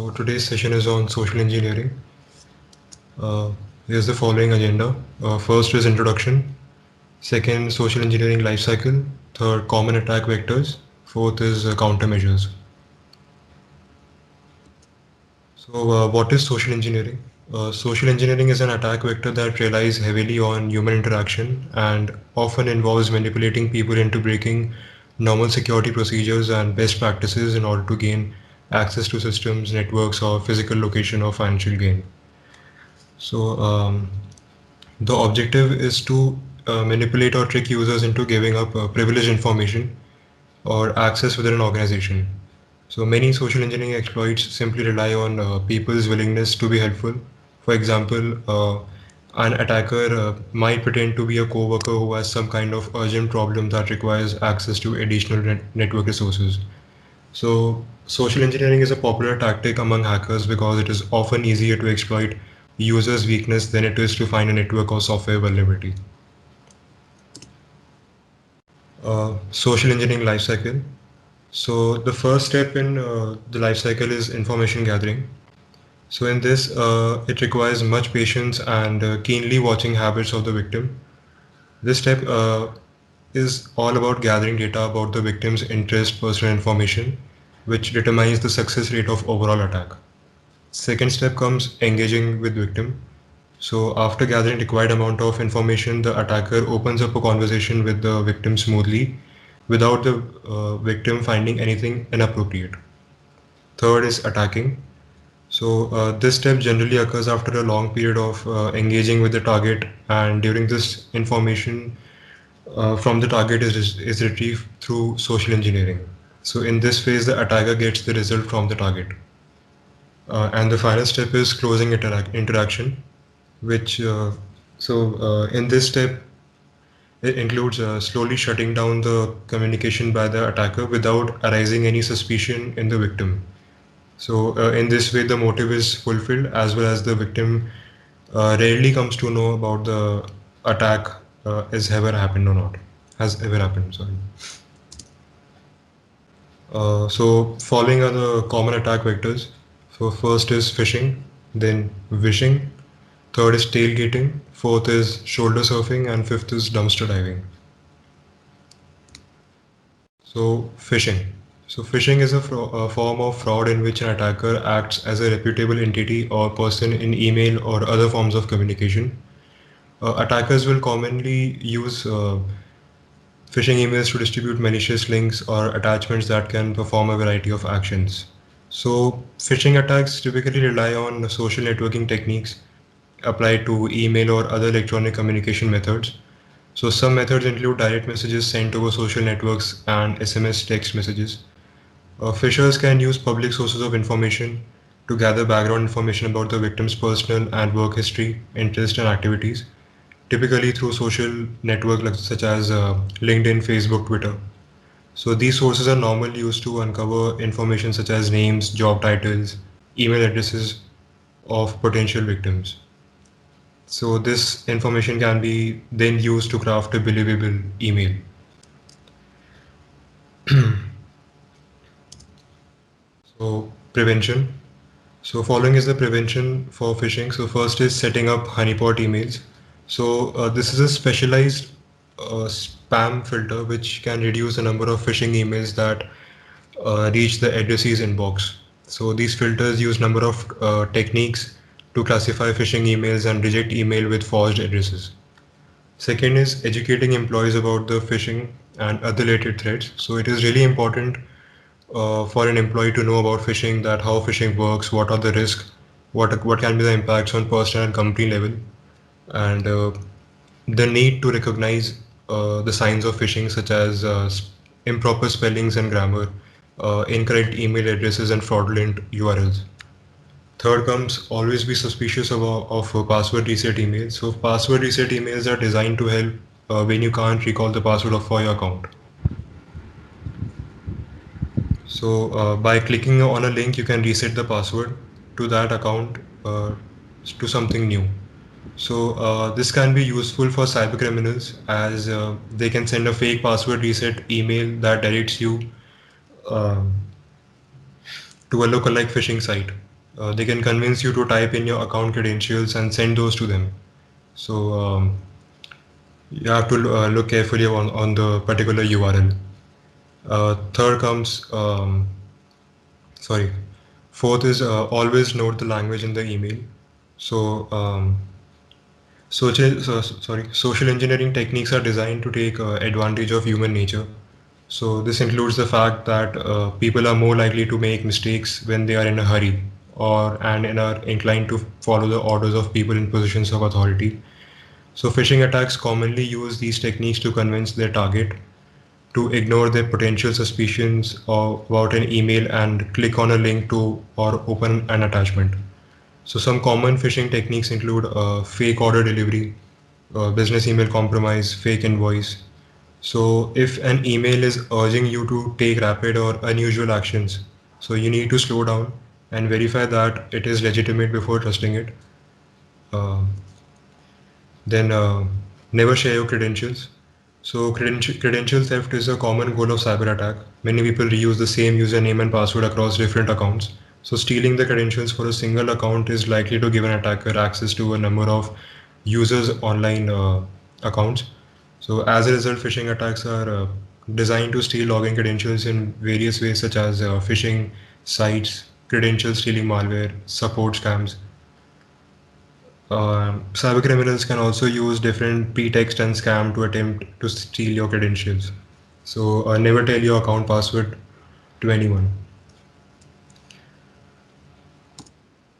So today's session is on social engineering. Uh, Here's the following agenda. First is introduction. Second, social engineering life cycle. Third, common attack vectors. Fourth is countermeasures. So what is social engineering? Social engineering is an attack vector that relies heavily on human interaction and often involves manipulating people into breaking normal security procedures and best practices in order to gain access to systems, networks, or physical location or financial gain. So the objective is to manipulate or trick users into giving up privileged information or access within an organization. So many social engineering exploits simply rely on people's willingness to be helpful. For example, an attacker might pretend to be a coworker who has some kind of urgent problem that requires access to additional network resources. So, social engineering is a popular tactic among hackers because it is often easier to exploit users' weakness than it is to find a network or software vulnerability. Social engineering lifecycle. So, the first step in the lifecycle is information gathering. So, in this, it requires much patience and keenly watching habits of the victim. This step is all about gathering data about the victim's interest, personal information, which determines the success rate of overall attack. Second step comes engaging with victim. So after gathering required amount of information, the attacker opens up a conversation with the victim smoothly without the victim finding anything inappropriate. Third is attacking. So this step generally occurs after a long period of engaging with the target, and during this information from the target is retrieved through social engineering. So in this phase, the attacker gets the result from the target. And the final step is closing interaction, which in this step it includes slowly shutting down the communication by the attacker without arising any suspicion in the victim. So in this way, the motive is fulfilled as well as the victim rarely comes to know about the attack has ever happened or not. Has ever happened, sorry. So following are the common attack vectors. So first is phishing, then wishing, third is tailgating, fourth is shoulder surfing, and fifth is dumpster diving. So phishing. So phishing is a form of fraud in which an attacker acts as a reputable entity or person in email or other forms of communication. Attackers will commonly use phishing emails to distribute malicious links or attachments that can perform a variety of actions. So phishing attacks typically rely on social networking techniques applied to email or other electronic communication methods. So some methods include direct messages sent over social networks and SMS text messages. Phishers can use public sources of information to gather background information about the victim's personal and work history, interests, and activities, typically through social networks such as LinkedIn, Facebook, Twitter. So these sources are normally used to uncover information such as names, job titles, email addresses of potential victims. So this information can be then used to craft a believable email. So prevention. So following is the prevention for phishing. So first is setting up honeypot emails. So this is a specialized spam filter which can reduce the number of phishing emails that reach the addressee's inbox. So these filters use number of techniques to classify phishing emails and reject email with forged addresses. Second is educating employees about the phishing and other related threats. So it is really important for an employee to know about phishing, that how phishing works, what are the risks, what can be the impacts on personal and company level, and the need to recognize the signs of phishing such as improper spellings and grammar, incorrect email addresses, and fraudulent URLs. Third comes always be suspicious of password reset emails. So password reset emails are designed to help when you can't recall the password for your account. So by clicking on a link, you can reset the password to that account to something new. So this can be useful for cyber criminals as they can send a fake password reset email that directs you um to a lookalike phishing site. They can convince you to type in your account credentials and send those to them. So you have to look carefully on the particular URL. Third comes, sorry, fourth is always note the language in the email. So social engineering techniques are designed to take advantage of human nature. So this includes the fact that people are more likely to make mistakes when they are in a hurry and are inclined to follow the orders of people in positions of authority. So phishing attacks commonly use these techniques to convince their target to ignore their potential suspicions about an email and click on a link to or open an attachment. So some common phishing techniques include fake order delivery, business email compromise, fake invoice. So if an email is urging you to take rapid or unusual actions, so you need to slow down and verify that it is legitimate before trusting it. Uh, then never share your credentials. So credential theft is a common goal of cyber attack. Many people reuse the same username and password across different accounts. So stealing the credentials for a single account is likely to give an attacker access to a number of users' online accounts. So as a result, phishing attacks are designed to steal login credentials in various ways, such as phishing sites, credential stealing malware, support scams. Cyber criminals can also use different pretext and scam to attempt to steal your credentials. So never tell your account password to anyone.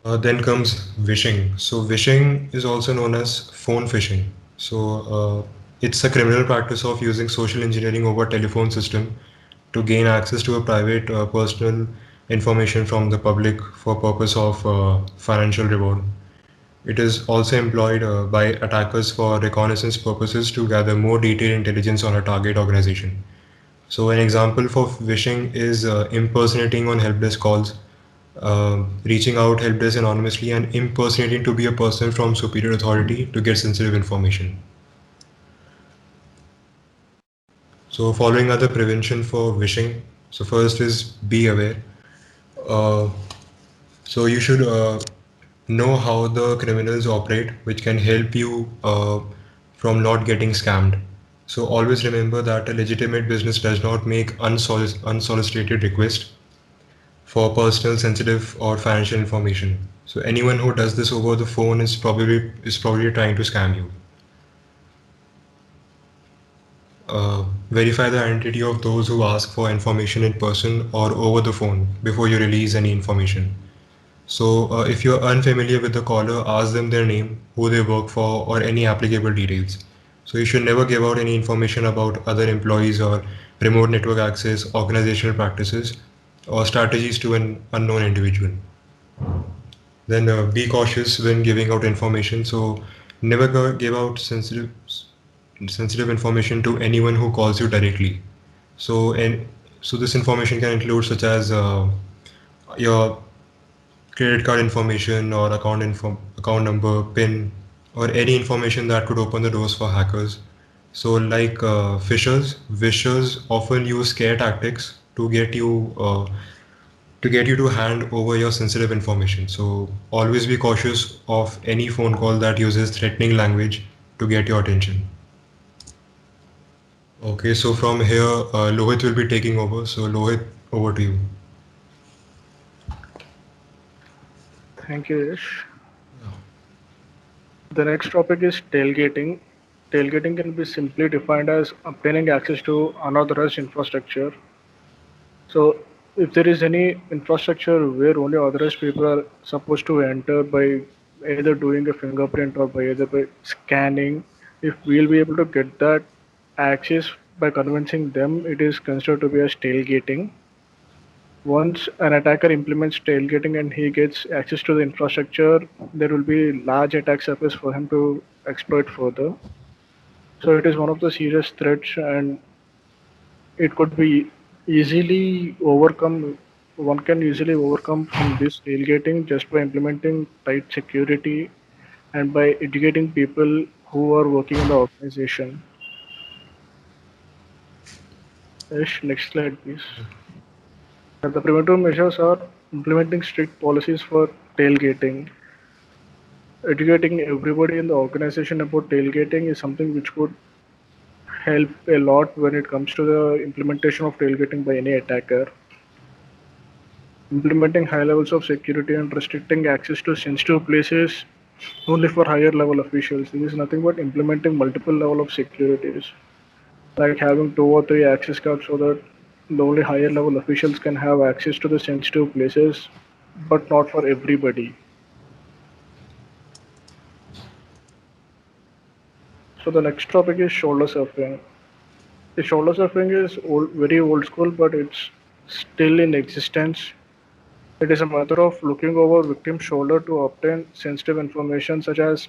Then comes vishing. So vishing is also known as phone phishing. So it's a criminal practice of using social engineering over telephone system to gain access to a private personal information from the public for purpose of financial reward. It is also employed by attackers for reconnaissance purposes to gather more detailed intelligence on a target organization. So an example for phishing is impersonating on help desk calls, reaching out help desk anonymously and impersonating to be a person from superior authority to get sensitive information. So following other prevention for phishing. So first is be aware. Uh, so you should know how the criminals operate, which can help you from not getting scammed. So always remember that a legitimate business does not make unsolicited requests for personal, sensitive, or financial information. So anyone who does this over the phone is probably trying to scam you. Verify the identity of those who ask for information in person or over the phone before you release any information. So if you're unfamiliar with the caller, ask them their name, who they work for, or any applicable details. So you should never give out any information about other employees or remote network access, organizational practices, or strategies to an unknown individual. Then be cautious when giving out information. So never give out sensitive information to anyone who calls you directly. So this information can include such as your credit card information or account number, PIN, or any information that could open the doors for hackers. So like vishers often use scare tactics to get you to hand over your sensitive information. So always be cautious of any phone call that uses threatening language to get your attention. Okay, so from here, Lohit will be taking over. So Lohit, over to you. Thank you, Yash. The next topic is tailgating. Tailgating can be simply defined as obtaining access to unauthorized infrastructure. So, if there is any infrastructure where only authorized people are supposed to enter by either doing a fingerprint or by either by scanning, if we'll be able to get that access by convincing them, it is considered to be as tailgating. Once an attacker implements tailgating and he gets access to the infrastructure, there will be large attack surface for him to exploit further. So it is one of the serious threats, and it could be easily overcome. One can easily overcome from this tailgating just by implementing tight security and by educating people who are working in the organization. Yes, next slide, please. The preventive measures are implementing strict policies for tailgating. Educating everybody in the organization about tailgating is something which could help a lot when it comes to the implementation of tailgating by any attacker. Implementing high levels of security and restricting access to sensitive places only for higher level officials. This is nothing but implementing multiple level of securities, like having 2 or 3 access cards so that the only higher level officials can have access to the sensitive places, but not for everybody. So the next topic is shoulder surfing. The shoulder surfing is very old school, but it's still in existence. It is a method of looking over victim's shoulder to obtain sensitive information such as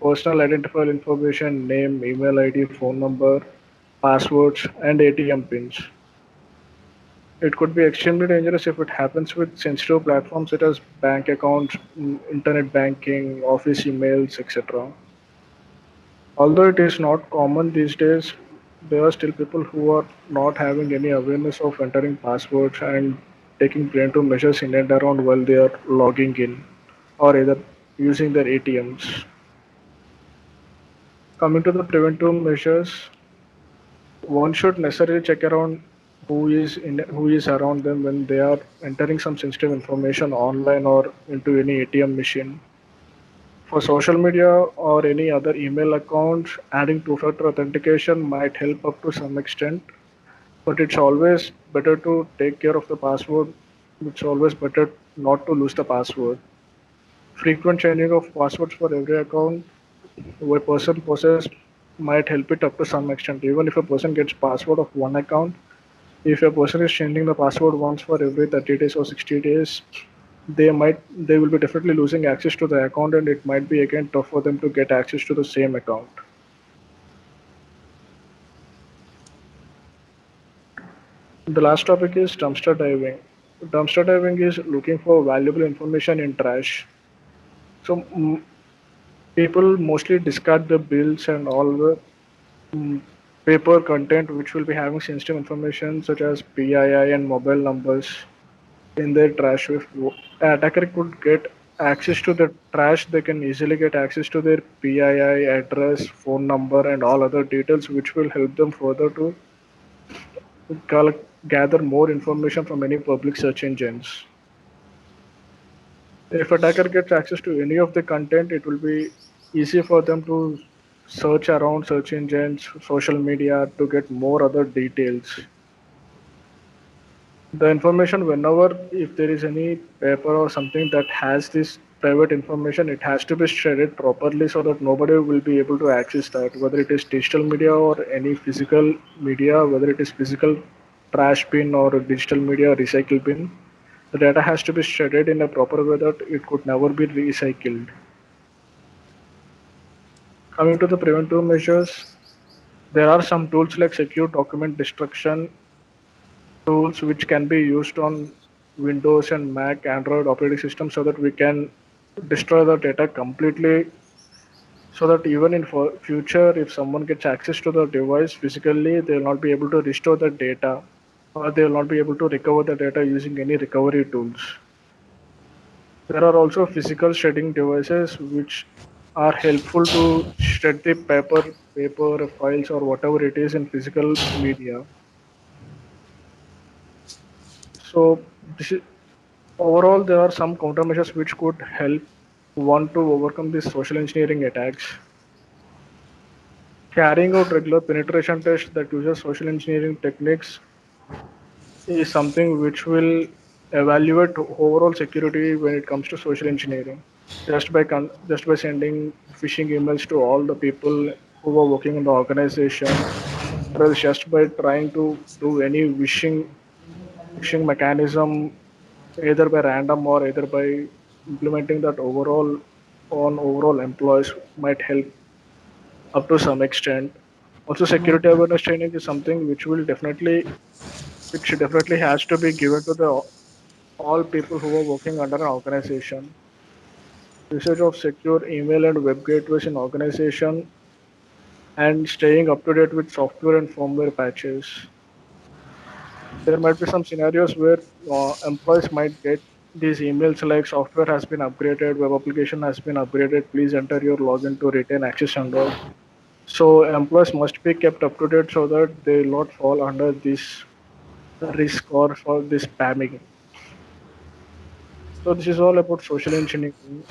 personal identifier information, name, email ID, phone number, passwords, and ATM pins. It could be extremely dangerous if it happens with sensitive platforms such as bank accounts, internet banking, office emails, etc. Although it is not common these days, there are still people who are not having any awareness of entering passwords and taking preventive measures in and around while they are logging in or either using their ATMs. Coming to the preventive measures, one should necessarily check around who is around them when they are entering some sensitive information online or into any ATM machine. For social media or any other email accounts, adding two-factor authentication might help up to some extent, but it's always better to take care of the password. It's always better not to lose the password. Frequent changing of passwords for every account a person possesses might help it up to some extent. Even if a person gets password of one account, if a person is changing the password once for every 30 days or 60 days, they will be definitely losing access to the account, and it might be again tough for them to get access to the same account. The last topic is dumpster diving. Dumpster diving is looking for valuable information in trash. So people mostly discard the bills and all the mm, paper content which will be having sensitive information such as PII and mobile numbers in their trash. If an attacker could get access to the trash, they can easily get access to their PII address, phone number, and all other details, which will help them further to gather more information from any public search engines. If attacker gets access to any of the content, it will be easy for them to search around search engines, social media to get more other details. The information, whenever if there is any paper or something that has this private information, it has to be shredded properly so that nobody will be able to access that, whether it is digital media or any physical media, whether it is physical trash bin or a digital media recycle bin. The data has to be shredded in a proper way that it could never be recycled. Coming to the preventive measures, there are some tools like secure document destruction tools which can be used on Windows and Mac, Android operating systems so that we can destroy the data completely so that even in future, if someone gets access to the device physically, they will not be able to restore the data or they will not be able to recover the data using any recovery tools. There are also physical shredding devices which are helpful to shred the paper files or whatever it is in physical media. So this is, overall, there are some countermeasures which could help one to overcome these social engineering attacks. Carrying out regular penetration tests that uses social engineering techniques is something which will evaluate overall security when it comes to social engineering. Just by sending phishing emails to all the people who are working in the organization, or else just by trying to do any phishing mechanism either by random or either by implementing that overall on overall employees might help up to some extent. Also, security awareness training is something which definitely has to be given to the all people who are working under an organization. Usage of secure email and web gateways in organization and staying up to date with software and firmware patches. There might be some scenarios where employees might get these emails like software has been upgraded, web application has been upgraded, please enter your login to retain access and all. So employees must be kept up to date so that they will not fall under this risk or for this spamming. So this is all about social engineering.